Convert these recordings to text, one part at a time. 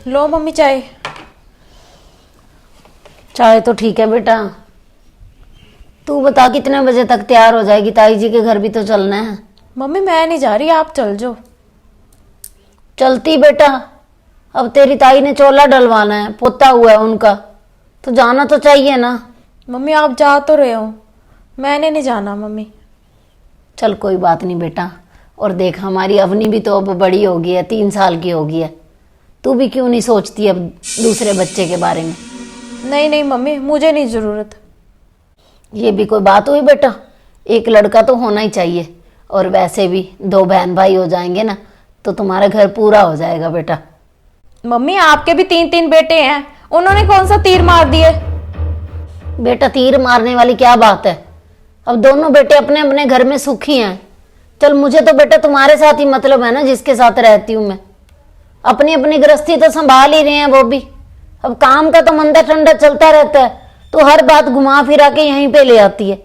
लो mummy चाय। चाय तो ठीक है बेटा, तू बता कितने बजे तक तैयार हो जाएगी? ताई जी के घर भी तो चलना है। मम्मी मैं नहीं जा रही, आप चल जाओ। चलती बेटा, अब तेरी ताई ने चोला डलवाना है, पोता हुआ है उनका, तो जाना तो चाहिए ना। मम्मी आप जा तो रहे हो, मैंने नहीं जाना मम्मी। चल कोई बात नहीं बेटा। और देख हमारी अवनी भी तो अब बड़ी हो गई है, 3 साल की हो गई है। तू भी क्यों नहीं सोचती अब दूसरे बच्चे के बारे में? नहीं नहीं मम्मी, मुझे नहीं जरूरत। ये भी कोई बात हुई बेटा? एक लड़का तो होना ही चाहिए, और वैसे भी 2 बहन भाई हो जाएंगे ना तो तुम्हारा घर पूरा हो जाएगा बेटा। मम्मी आपके भी 3-3 बेटे हैं, उन्होंने कौन सा तीर मार दिए? बेटा तीर मारने वाली क्या बात है? अब दोनों बेटे अपने अपने घर में सुखी हैं। चल मुझे तो बेटा तुम्हारे साथ ही मतलब है ना, जिसके साथ रहती हूं मैं। अपनी अपनी गृहस्थी तो संभाल ही रहे हैं वो भी। अब काम का तो मंदा ठंडा चलता रहता है, तो हर बात घुमा फिरा के यहीं पे ले आती है।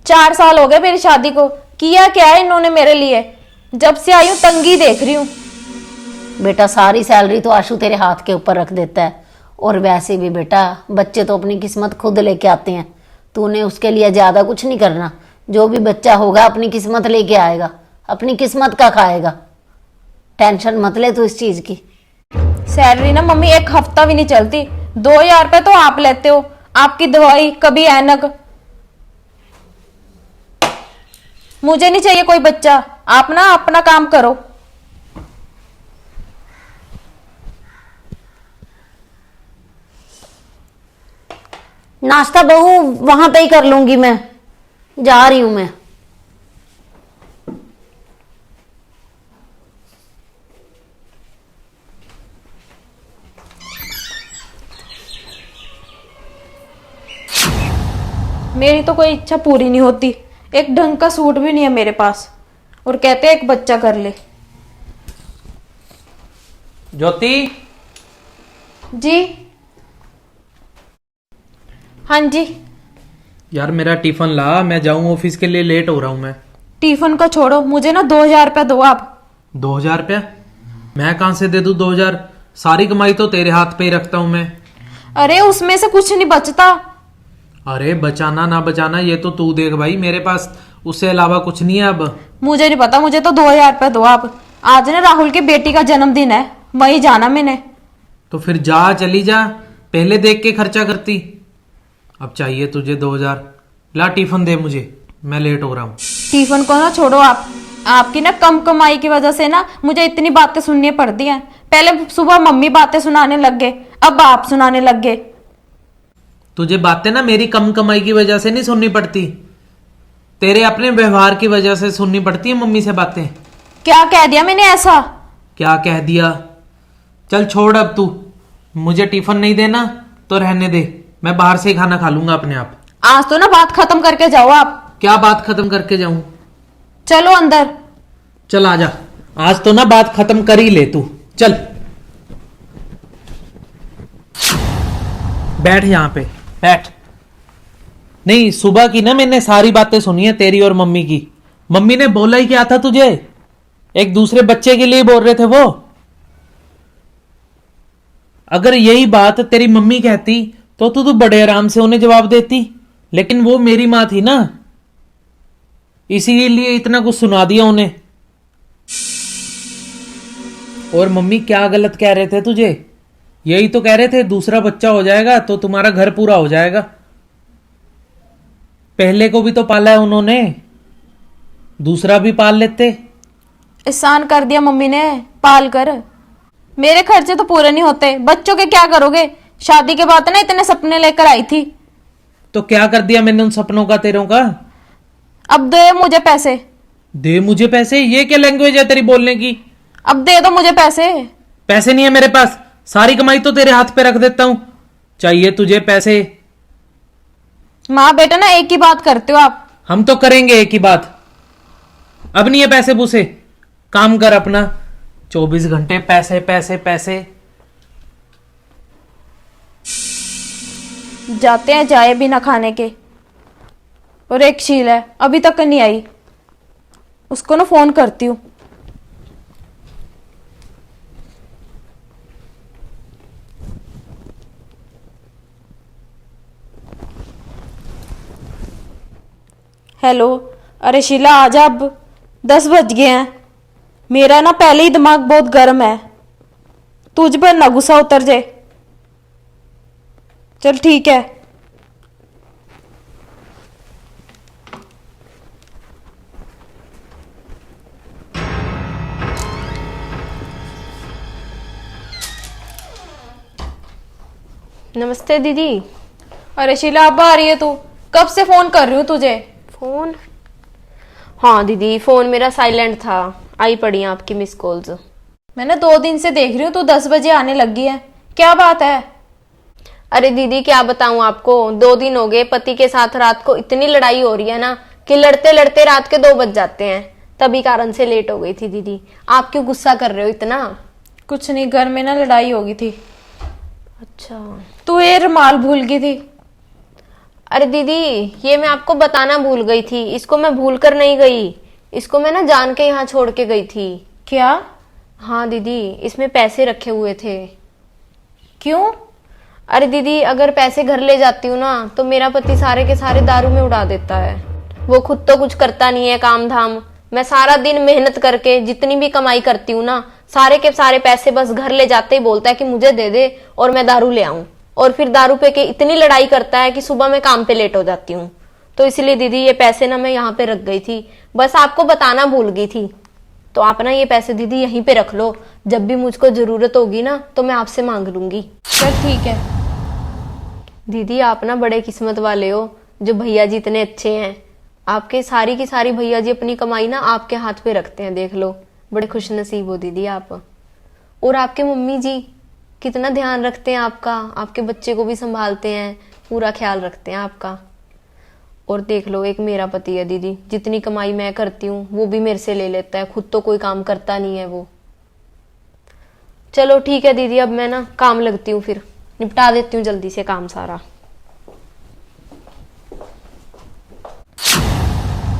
4 साल हो गए मेरी शादी को, किया क्या है इन्होंने मेरे लिए? जब से आई हूँ तंगी देख रही हूँ। बेटा सारी सैलरी तो आशु तेरे हाथ के ऊपर रख देता है, और वैसे भी बेटा बच्चे तो अपनी किस्मत खुद लेके आते हैं। तूने उसके लिए ज्यादा कुछ नहीं करना। जो भी बच्चा होगा अपनी किस्मत लेके आएगा, अपनी किस्मत का खाएगा। टेंशन मत ले तू इस चीज की। सैलरी ना मम्मी 1 हफ्ता भी नहीं चलती, 2000 रुपए तो आप लेते हो, आपकी दवाई कभी ऐनक। मुझे नहीं चाहिए कोई बच्चा, आप ना अपना काम करो। नाश्ता बहू वहां पे ही कर लूंगी, मैं जा रही हूं मैं। मेरी तो कोई इच्छा पूरी नहीं होती, एक ढंग का सूट भी नहीं है मेरे पास, और कहते हैं एक बच्चा कर ले। ज्योति। जी हाँ जी। यार मेरा टिफिन ला, मैं जाऊं ऑफिस के लिए, लेट हो रहा हूं मैं। टिफिन को छोड़ो, मुझे ना 2000 रुपया दो आप। 2000 रुपया? मैं कहां से दे दूं 2000? सारी कमाई तो तेरे हाथ पे ही रखता हूं मैं। अरे उसमें से कुछ नहीं बचता। अरे बचाना ना बचाना ये तो तू देख भाई, मेरे पास उससे अलावा कुछ नहीं है अब। मुझे नहीं पता, मुझे तो 2000 रुपया दो आप। आज ना राहुल की बेटी का जन्मदिन है, वहीं जाना मैंने। तो फिर जा, चली जा, पहले देख के खर्चा करती। अब चाहिए तुझे 2000? ला टिफिन दे मुझे, मैं लेट हो रहा हूँ। टिफिन को ना छोड़ो आप, आपकी ना कम कमाई की वजह से ना मुझे इतनी बातें सुननी पड़ती हैं। पहले सुबह मम्मी बातें सुनाने लग गए, अब आप सुनाने लग गए। तुझे बातें ना मेरी कम कमाई की वजह से नहीं सुननी पड़ती, तेरे अपने व्यवहार की वजह से सुननी पड़ती है मम्मी से बातें। क्या कह दिया मैंने ऐसा? क्या कह दिया? चल छोड़ अब तू, मुझे टिफिन नहीं देना तो रहने दे, मैं बाहर से ही खाना खा लूंगा अपने आप। आज तो ना बात खत्म करके जाओ आप। क्या बात खत्म करके जाऊं? चलो अंदर। चल आजा, आज तो ना बात खत्म कर ही ले तू, चल बैठ यहां पे बैठ। नहीं, सुबह की ना मैंने सारी बातें सुनी है तेरी और मम्मी की। मम्मी ने बोला ही क्या था तुझे? एक दूसरे बच्चे के लिए बोल रहे थे वो। अगर यही बात तेरी मम्मी कहती तो तू बड़े आराम से उन्हें जवाब देती, लेकिन वो मेरी मां थी ना, इसीलिए इतना कुछ सुना दिया उन्हें। और मम्मी क्या गलत कह रहे थे तुझे? यही तो कह रहे थे दूसरा बच्चा हो जाएगा तो तुम्हारा घर पूरा हो जाएगा। पहले को भी तो पाला है उन्होंने, दूसरा भी पाल लेते। एहसान कर दिया मम्मी ने पाल कर। मेरे खर्चे तो पूरे नहीं होते, बच्चों के क्या करोगे? शादी के बाद ना इतने सपने लेकर आई थी। तो क्या कर दिया मैंने उन सपनों का, तेरों का? अब दे मुझे पैसे। दे मुझे पैसे? ये क्या लैंग्वेज है तेरी बोलने की? अब दे दो मुझे पैसे। पैसे नहीं है मेरे पास, सारी कमाई तो तेरे हाथ पे रख देता हूं। चाहिए तुझे पैसे? माँ बेटा ना एक ही बात करते हो आप। हम तो करेंगे एक ही बात। अब नहीं है पैसे पूसे, काम कर अपना। 24 घंटे पैसे पैसे पैसे। जाते हैं जाए भी ना खाने के। और एक शील है अभी तक नहीं आई, उसको ना फोन करती हूँ। हेलो। अरे शीला आजा, अब 10 बज गए हैं। मेरा ना पहले ही दिमाग बहुत गर्म है, तुझ पर ना गुस्सा उतर जाए। चल ठीक है। नमस्ते दीदी। अरे शीला अब आ रही है तू? कब से फोन कर रही हूँ तुझे। फोन? हाँ दीदी, फोन मेरा साइलेंट था, आई पड़ी हैं आपकी मिस कॉल्स। मैंने 2 दिन से देख रही हूँ तू 10 बजे आने लगी है, क्या बात है। अरे दीदी क्या बताऊं आपको, 2 दिन हो गए पति के साथ रात को इतनी लड़ाई हो रही है ना कि लड़ते लड़ते रात के 2 बज जाते हैं। तभी कारण से लेट हो गई थी दीदी। आप क्यों गुस्सा कर रहे हो इतना? कुछ नहीं, घर में ना लड़ाई हो गई थी। अच्छा। तू ये रुमाल भूल गई थी। अरे दीदी ये मैं आपको बताना भूल गई थी, इसको मैं भूल कर नहीं गई, इसको मैं ना जान के यहाँ छोड़ के गई थी। क्या? हाँ दीदी, इसमें पैसे रखे हुए थे। क्यों? अरे दीदी अगर पैसे घर ले जाती हूँ ना तो मेरा पति सारे के सारे दारू में उड़ा देता है। वो खुद तो कुछ करता नहीं है काम धाम। मैं सारा दिन मेहनत करके जितनी भी कमाई करती हूँ ना, सारे के सारे पैसे बस घर ले जाते ही बोलता है कि मुझे दे दे और मैं दारू ले आऊं। और फिर दारू पे के इतनी लड़ाई करता है कि सुबह मैं काम पे लेट हो जाती हूँ। तो इसलिए दीदी ये पैसे ना मैं यहाँ पे रख गई थी, बस आपको बताना भूल गई थी। तो आप ना ये पैसे दीदी यहीं पे रख लो, जब भी मुझको जरूरत होगी ना तो मैं आपसे मांग लूंगी। चल ठीक है। दीदी आप ना बड़े किस्मत वाले हो, जो भैया जी इतने अच्छे हैं। आपके सारी की सारी भैया जी अपनी कमाई ना आपके हाथ पे रखते हैं, देख लो। बड़े खुश नसीब हो दीदी आप। और आपके मम्मी जी कितना ध्यान रखते हैं आपका, आपके बच्चे को भी संभालते हैं, पूरा ख्याल रखते हैं आपका। और देख लो एक मेरा पति है दीदी, जितनी कमाई मैं करती हूँ वो भी मेरे से ले लेता है, खुद तो कोई काम करता नहीं है वो। चलो ठीक है दीदी, अब मैं ना काम लगती हूँ, फिर निपटा देती हूँ जल्दी से काम सारा।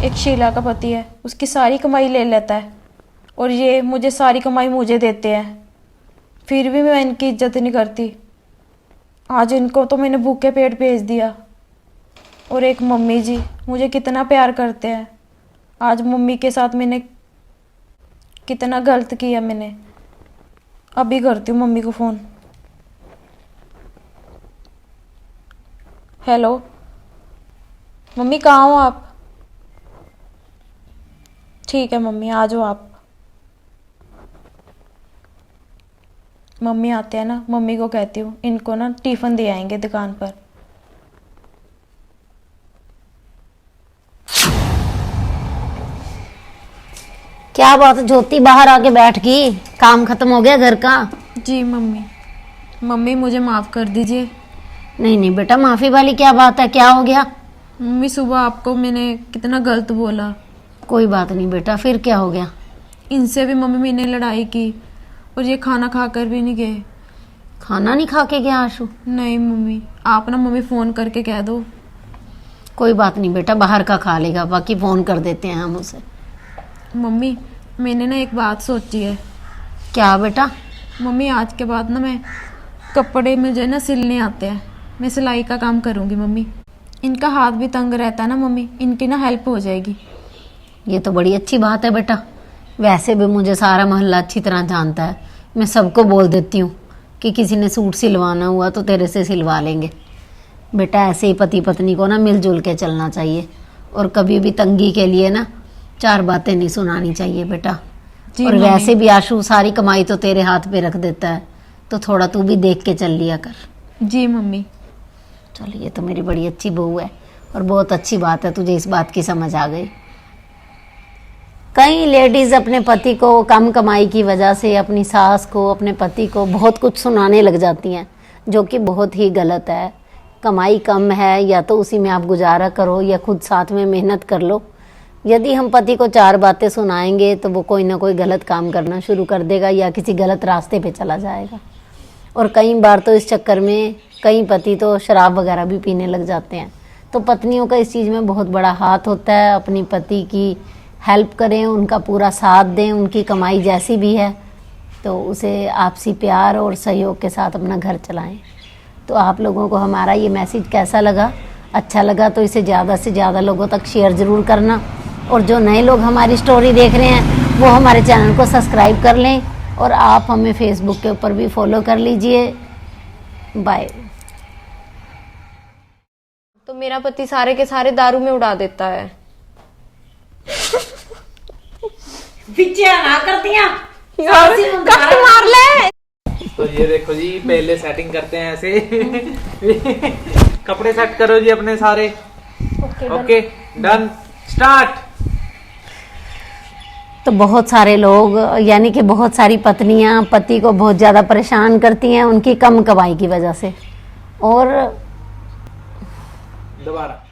एक शीला का पति है, उसकी सारी कमाई ले लेता है और ये मुझे सारी कमाई मुझे देते हैं, फिर भी मैं इनकी इज्जत नहीं करती। आज इनको तो मैंने भूखे पेट भेज दिया। और एक मम्मी जी मुझे कितना प्यार करते हैं। आज मम्मी के साथ मैंने कितना गलत किया मैंने। अभी करती हूँ मम्मी को फ़ोन। हेलो मम्मी, कहाँ हो आप? ठीक है मम्मी, आ जाओ आप। मम्मी आते हैं ना, मम्मी को कहती हूँ इनको ना टिफिन दे आएंगे दुकान पर। क्या बात है ज्योति, बाहर आके बैठ गई? काम खत्म हो गया घर का? जी मम्मी। मम्मी मुझे माफ़ कर दीजिए। नहीं नहीं बेटा, माफी वाली क्या बात है, क्या हो गया? मम्मी सुबह आपको मैंने कितना गलत बोला। कोई बात नहीं बेटा, फिर क्या हो गया? इनसे भी मम्मी मैंने लड़ाई की और ये खाना खाकर भी नहीं गए। खाना नहीं खा के गया आशु? नहीं मम्मी, आप ना मम्मी फ़ोन करके कह दो। कोई बात नहीं बेटा, बाहर का खा लेगा, बाकी फोन कर देते हैं हम उसे। मम्मी मैंने ना एक बात सोची है। क्या बेटा? मम्मी आज के बाद ना मैं कपड़े मुझे ना सिलने आते हैं, मैं सिलाई का काम करूँगी मम्मी। इनका हाथ भी तंग रहता है ना मम्मी, इनकी ना हेल्प हो जाएगी। ये तो बड़ी अच्छी बात है बेटा। वैसे भी मुझे सारा मोहल्ला अच्छी तरह जानता है, मैं सबको बोल देती हूँ कि किसी ने सूट सिलवाना हुआ तो तेरे से सिलवा लेंगे। बेटा ऐसे ही पति पत्नी को ना मिलजुल के चलना चाहिए, और कभी भी तंगी के लिए ना 4 बातें नहीं सुनानी चाहिए बेटा। और वैसे भी आशु सारी कमाई तो तेरे हाथ पे रख देता है, तो थोड़ा तू भी देख के चल लिया कर। जी मम्मी। चल ये तो मेरी बड़ी अच्छी बहू है, और बहुत अच्छी बात है तुझे इस बात की समझ आ गई। कई लेडीज अपने पति को कम कमाई की वजह से अपनी सास को, अपने पति को बहुत कुछ सुनाने लग जाती हैं, जो कि बहुत ही गलत है। कमाई कम है या तो उसी में आप गुजारा करो या खुद साथ में मेहनत कर लो। यदि हम पति को 4 बातें सुनाएंगे तो वो कोई ना कोई गलत काम करना शुरू कर देगा या किसी गलत रास्ते पे चला जाएगा। और कई बार तो इस चक्कर में कई पति तो शराब वगैरह भी पीने लग जाते हैं। तो पत्नियों का इस चीज़ में बहुत बड़ा हाथ होता है। अपनी पति की हेल्प करें, उनका पूरा साथ दें, उनकी कमाई जैसी भी है तो उसे आपसी प्यार और सहयोग के साथ अपना घर चलाएं। तो आप लोगों को हमारा ये मैसेज कैसा लगा अच्छा लगा तो इसे ज़्यादा से ज़्यादा लोगों तक शेयर ज़रूर करना, और जो नए लोग हमारी स्टोरी देख रहे हैं वो हमारे चैनल को सब्सक्राइब कर लें, और आप हमें फेसबुक के ऊपर भी फॉलो कर लीजिए। बाय। तो मेरा पति सारे के सारे दारू में उड़ा देता है। ना कर दिया कट मार ले। तो ये देखो जी, पहले सेटिंग करते हैं ऐसे। कपड़े सेट करो जी अपने सारे। Okay done, start. तो बहुत सारे लोग, यानी कि बहुत सारी पत्नियां पति को बहुत ज़्यादा परेशान करती हैं उनकी कम कमाई की वजह से। और दोबारा